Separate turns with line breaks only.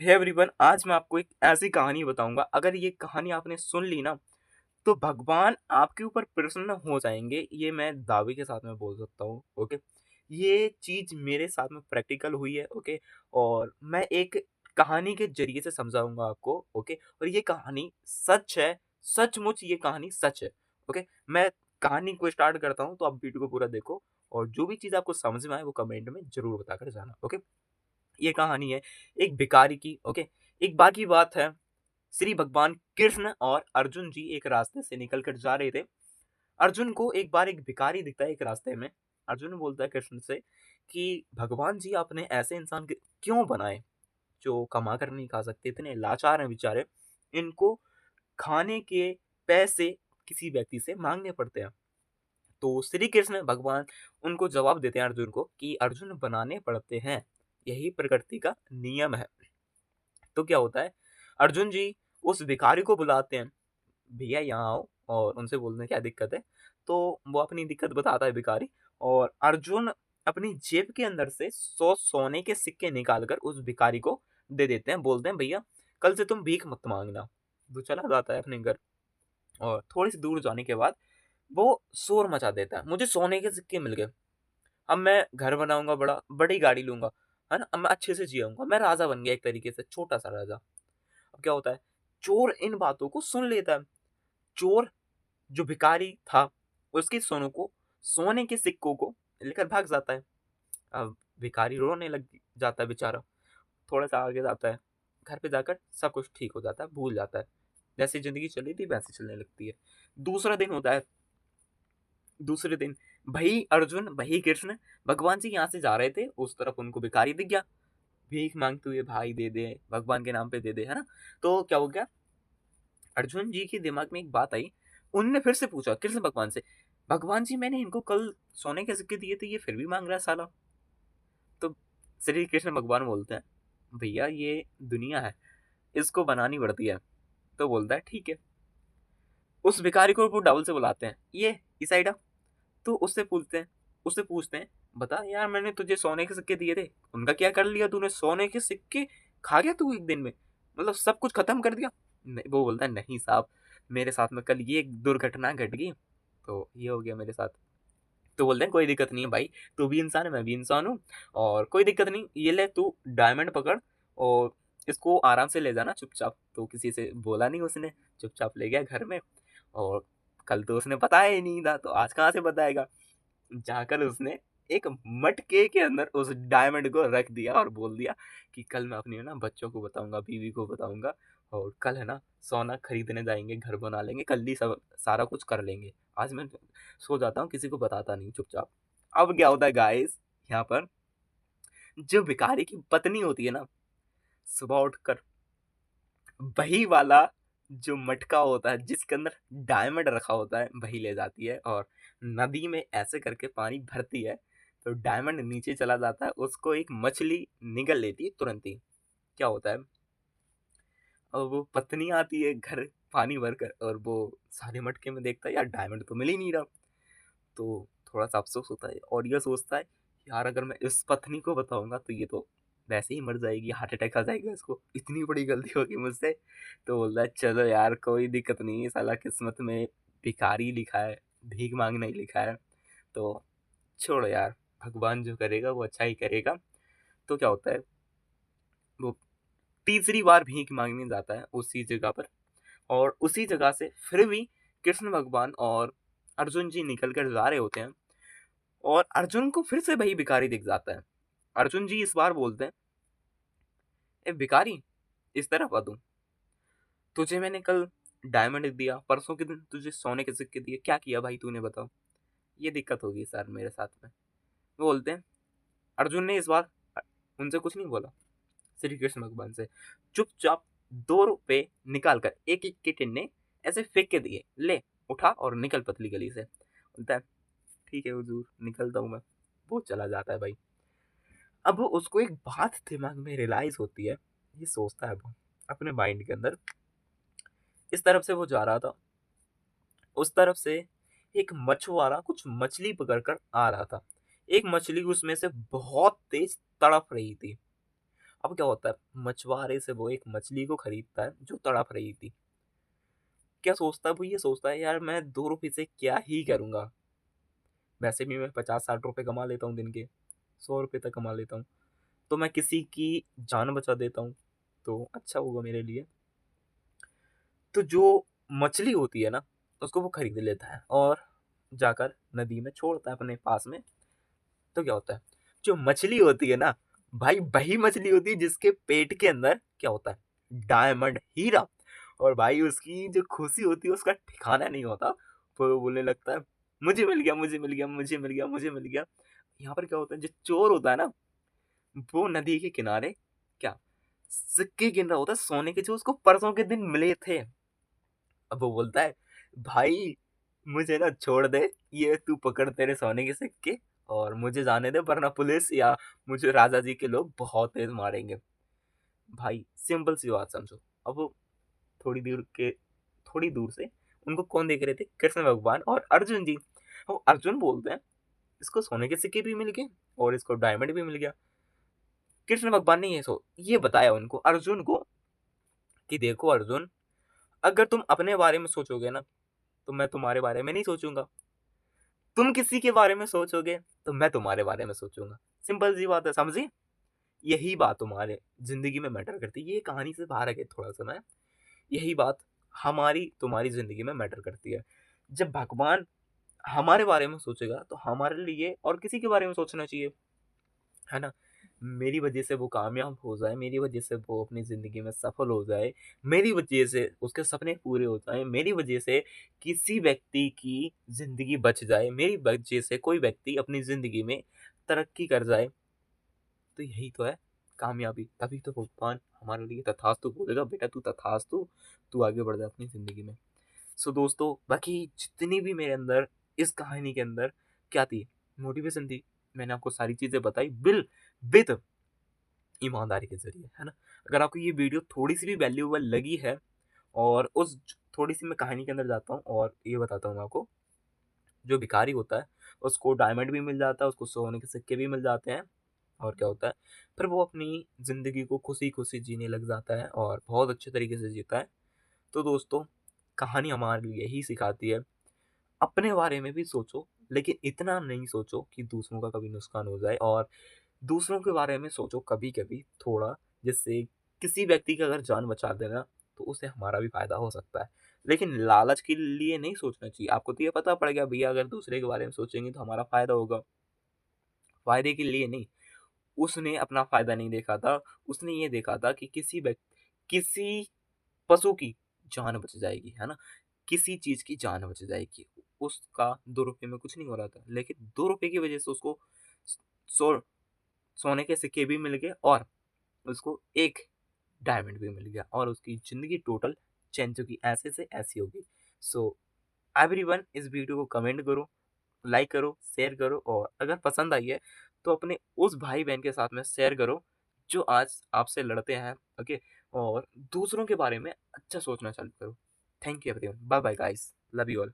Hey everyone, आज मैं आपको एक ऐसी कहानी बताऊंगा। अगर ये कहानी आपने सुन ली ना, तो भगवान आपके ऊपर प्रसन्न हो जाएंगे। ये मैं दावे के साथ में बोल सकता हूँ। ओके, ये चीज मेरे साथ में प्रैक्टिकल हुई है। ओके, और मैं एक कहानी के जरिए से समझाऊंगा आपको। ओके, और ये कहानी सच है, सचमुच ये कहानी सच है। ओके, मैं कहानी को स्टार्ट करता हूँ, तो आप वीडियो को पूरा देखो और जो भी चीज आपको समझ में आए वो कमेंट में जरूर बताकर जाना। ओके, ये कहानी है एक भिखारी की। ओके, एक बार की बात है, श्री भगवान कृष्ण और अर्जुन जी एक रास्ते से निकल कर जा रहे थे। अर्जुन को एक बार एक भिखारी दिखता है एक रास्ते में। अर्जुन बोलता है कृष्ण से कि भगवान जी, आपने ऐसे इंसान क्यों बनाए जो कमा कर नहीं खा सकते, इतने लाचार हैं बेचारे, इनको खाने के पैसे किसी व्यक्ति से मांगने पड़ते हैं। तो श्री कृष्ण भगवान उनको जवाब देते हैं अर्जुन को कि अर्जुन, बनाने पड़ते हैं, यही प्रकृति का नियम है। तो क्या होता है, अर्जुन जी उस भिखारी को बुलाते हैं, भैया यहाँ आओ, और उनसे बोलते हैं क्या दिक्कत है। तो वो अपनी दिक्कत बताता है भिखारी, और अर्जुन अपनी जेब के अंदर से 100 सोने के सिक्के निकाल कर उस भिखारी को दे देते हैं। बोलते हैं भैया, कल से तुम भीख मत मांगना। वो चला जाता है अपने घर, और थोड़ी सी दूर जाने के बाद वो शोर मचा देता है, मुझे सोने के सिक्के मिल गए, अब मैं घर बनाऊंगा, बड़ी गाड़ी लूंगा, है ना, अब मैं अच्छे से जियूंगा, मैं राजा बन गया, एक तरीके से छोटा सा राजा। अब क्या होता है, चोर इन बातों को सुन लेता है। चोर जो भिखारी था, उसकी सोने के सिक्कों को लेकर भाग जाता है। अब भिखारी रोने लग जाता है बेचारा। थोड़ा सा आगे जाता है, घर पे जाकर सब कुछ ठीक हो जाता है, भूल जाता है, जैसी जिंदगी चली थी वैसी चलने लगती है। दूसरा दिन होता है। दूसरे दिन भाई अर्जुन, भाई कृष्ण, भगवान जी यहाँ से जा रहे थे, उस तरफ उनको भिखारी दिख गया, भीख मांगते हुए, भाई दे दे, भगवान के नाम पे दे दे, है ना। तो क्या हो गया, अर्जुन जी के दिमाग में एक बात आई। उनने फिर से पूछा कृष्ण भगवान से, भगवान जी, मैंने इनको कल सोने के सिक्के दिए थे, ये फिर भी मांग रहा है साला। तो श्री कृष्ण भगवान बोलते हैं, भैया ये दुनिया है, इसको बनानी पड़ती है। तो बोलता है ठीक है। उस भिखारी को वो डबल से बुलाते हैं, ये इस साइड आ। तो उससे पूछते हैं, बता यार, मैंने तुझे सोने के सिक्के दिए थे, उनका क्या कर लिया तूने? सोने के सिक्के खा गया तू एक दिन में, मतलब सब कुछ खत्म कर दिया? नहीं, वो बोलता है, नहीं साहब, मेरे साथ में कल ये एक दुर्घटना घट गई, तो ये हो गया मेरे साथ। तो बोलते हैं कोई दिक्कत नहीं है भाई, तू भी इंसान है, मैं भी इंसान हूँ, और कोई दिक्कत नहीं, ये ले तू डायमंड पकड़, और इसको आराम से ले जाना चुपचाप। तो किसी से बोला नहीं उसने, चुपचाप ले गया घर में। और कल तो उसने बताया ही नहीं था, तो आज कहाँ से बताएगा। जाकर उसने एक मटके के अंदर उस डायमंड को रख दिया और बोल दिया कि कल मैं अपनी ना बच्चों को बताऊंगा, बीवी को बताऊंगा, और कल है ना सोना खरीदने जाएंगे, घर बना लेंगे, कल ही सब सारा कुछ कर लेंगे। आज मैं सो जाता हूँ, किसी को बताता नहीं, चुपचाप। अब क्या होता है गाइस, यहाँ पर जो भिखारी की पत्नी होती है ना, सुबह उठकर वही वाला जो मटका होता है जिसके अंदर डायमंड रखा होता है, वही ले जाती है और नदी में ऐसे करके पानी भरती है, तो डायमंड नीचे चला जाता है, उसको एक मछली निगल लेती है तुरंत ही। क्या होता है, और वो पत्नी आती है घर पानी भर कर, और वो सारे मटके में देखता है यार डायमंड तो मिल ही नहीं रहा। तो थोड़ा सा अफसोस होता है, और ये सोचता है यार अगर मैं इस पत्नी को बताऊंगा तो ये तो वैसे ही मर जाएगी, हार्ट अटैक आ जाएगा इसको, इतनी बड़ी गलती होगी मुझसे। तो बोलता है चलो यार कोई दिक्कत नहीं है, साला किस्मत में भिखारी लिखा है, भीख मांगना ही लिखा है, तो छोड़ो यार, भगवान जो करेगा वो अच्छा ही करेगा। तो क्या होता है, वो तीसरी बार भीख मांगने जाता है उसी जगह पर, और उसी जगह से फिर भी कृष्ण भगवान और अर्जुन जी निकल कर जा रहे होते हैं, और अर्जुन को फिर से वही भिखारी दिख जाता है। अर्जुन जी इस बार बोलते हैं, ए भिखारी, इस तरफ आ तू, तुझे मैंने कल डायमंड दिया, परसों के दिन तुझे सोने के सिक्के दिए, क्या किया भाई तूने, बताओ। ये दिक्कत होगी सर मेरे साथ में। वो बोलते हैं, अर्जुन ने इस बार उनसे कुछ नहीं बोला, श्री कृष्ण भगवान से चुपचाप 2 रुपए निकाल कर एक एक के टिन्ने ऐसे फेंक के दिए, ले उठा और निकल पतली गली से। बोलता है ठीक है हुजूर, निकलता हूँ मैं। वो चला जाता है भाई। अब उसको एक बात दिमाग में रियलाइज होती है, ये सोचता है वो अपने माइंड के अंदर, इस तरफ से वो जा रहा था, उस तरफ से एक मछुआरा कुछ मछली पकड़ कर आ रहा था। एक मछली उसमें से बहुत तेज तड़प रही थी। अब क्या होता है, मछुआरे से वो एक मछली को खरीदता है जो तड़प रही थी। क्या सोचता है वो, ये सोचता है यार मैं 2 रुपए से क्या ही करूँगा? वैसे भी मैं 50-60 रुपए कमा लेता हूँ दिन के, 100 रुपए तक कमा लेता हूँ। तो मैं किसी की जान बचा देता हूँ, तो अच्छा होगा मेरे लिए। तो जो मछली होती है ना, उसको वो खरीद लेता है और जाकर नदी में छोड़ता है अपने पास में। तो क्या होता है, जो मछली होती है ना भाई, वही मछली होती है जिसके पेट के अंदर क्या होता है, डायमंड, हीरा। और भाई उसकी जो खुशी होती है उसका ठिकाना नहीं होता। तो वो बोलने लगता है मुझे मिल गया, मुझे मिल गया, मुझे मिल गया, मुझे मिल गया। यहाँ पर क्या होता है, जो चोर होता है ना, वो नदी के किनारे क्या सिक्के गिन रहा होता है सोने के, जो उसको परसों के दिन मिले थे। अब वो बोलता है भाई मुझे ना छोड़ दे, ये तू पकड़ तेरे सोने के सिक्के और मुझे जाने दे, वरना पुलिस या मुझे राजा जी के लोग बहुत तेज मारेंगे। भाई सिंपल सी बात समझो। अब वो थोड़ी दूर के थोड़ी दूर से उनको कौन देख रहे थे, कृष्ण भगवान और अर्जुन जी। वो अर्जुन बोलते हैं इसको सोने के सिक्के भी मिल गए और इसको डायमंड भी मिल गया। कृष्ण भगवान ने ये बताया उनको, अर्जुन को, कि देखो अर्जुन, अगर तुम अपने बारे में सोचोगे ना, तो मैं तुम्हारे बारे में नहीं सोचूंगा। तुम किसी के बारे में सोचोगे तो मैं तुम्हारे बारे में सोचूंगा। सिंपल सी बात है, समझी? यही बात तुम्हारे जिंदगी में मैटर करती है। ये कहानी से बाहर है थोड़ा सा मैं, यही बात हमारी तुम्हारी जिंदगी में मैटर करती है। जब भगवान हमारे बारे में सोचेगा तो हमारे लिए और किसी के बारे में सोचना चाहिए, है ना? मेरी वजह से वो कामयाब हो जाए, मेरी वजह से वो अपनी ज़िंदगी में सफल हो जाए, मेरी वजह से उसके सपने पूरे हो जाएँ, मेरी वजह से किसी व्यक्ति की ज़िंदगी बच जाए, मेरी वजह से कोई व्यक्ति अपनी ज़िंदगी में तरक्की कर जाए, तो यही तो है कामयाबी। तभी तो भगवान हमारे लिए तथास्तु बोलेगा, बेटा तू तथास्तु, तू आगे बढ़ जा अपनी ज़िंदगी में। सो दोस्तों, बाकी जितनी भी मेरे अंदर इस कहानी के अंदर क्या थी, मोटिवेशन थी, मैंने आपको सारी चीज़ें बताई विद ईमानदारी के ज़रिए, है ना? अगर आपको ये वीडियो थोड़ी-सी भी वैल्यूएबल लगी है और उस थोड़ी-सी मैं कहानी के अंदर जाता हूँ और ये बताता हूँ मैं आपको, जो भिखारी होता है, उसको डायमंड भी मिल जाता है, उसको सोने के सिक्के भी मिल जाते हैं और क्या होता है, फिर वो अपनी ज़िंदगी को खुशी-खुशी जीने लग जाता है और बहुत अच्छे तरीके से जीता है। तो दोस्तों, कहानी हमारे लिए यही सिखाती है, अपने बारे में भी सोचो, लेकिन इतना नहीं सोचो कि दूसरों का कभी नुकसान हो जाए, और दूसरों के बारे में सोचो कभी-कभी थोड़ा, जिससे किसी व्यक्ति की अगर जान बचा देना, तो उससे हमारा भी फ़ायदा हो सकता है। लेकिन लालच के लिए नहीं सोचना चाहिए। आपको तो ये पता पड़ गया भैया अगर दूसरे के बारे में सोचेंगे तो हमारा फ़ायदा होगा। फ़ायदे के लिए नहीं, उसने अपना फ़ायदा नहीं देखा था, उसने ये देखा था कि किसी पशु की जान बच जाएगी, है ना? किसी चीज़ की जान बच जाएगी। उसका ₹2 में कुछ नहीं हो रहा था, लेकिन ₹2 की वज़ह से उसको सो सोने के सिक्के भी मिल गए और उसको एक डायमंड भी मिल गया और उसकी ज़िंदगी टोटल चेंज हो गई, ऐसे से ऐसी हो गई। सो एवरीवन, इस वीडियो को कमेंट करो, लाइक करो, शेयर करो और अगर पसंद आई है तो अपने उस भाई-बहन के साथ में शेयर करो जो आज आपसे लड़ते हैं, ओके? और दूसरों के बारे में अच्छा सोचना चालू करो। Thank you everyone. Bye bye guys. Love you all.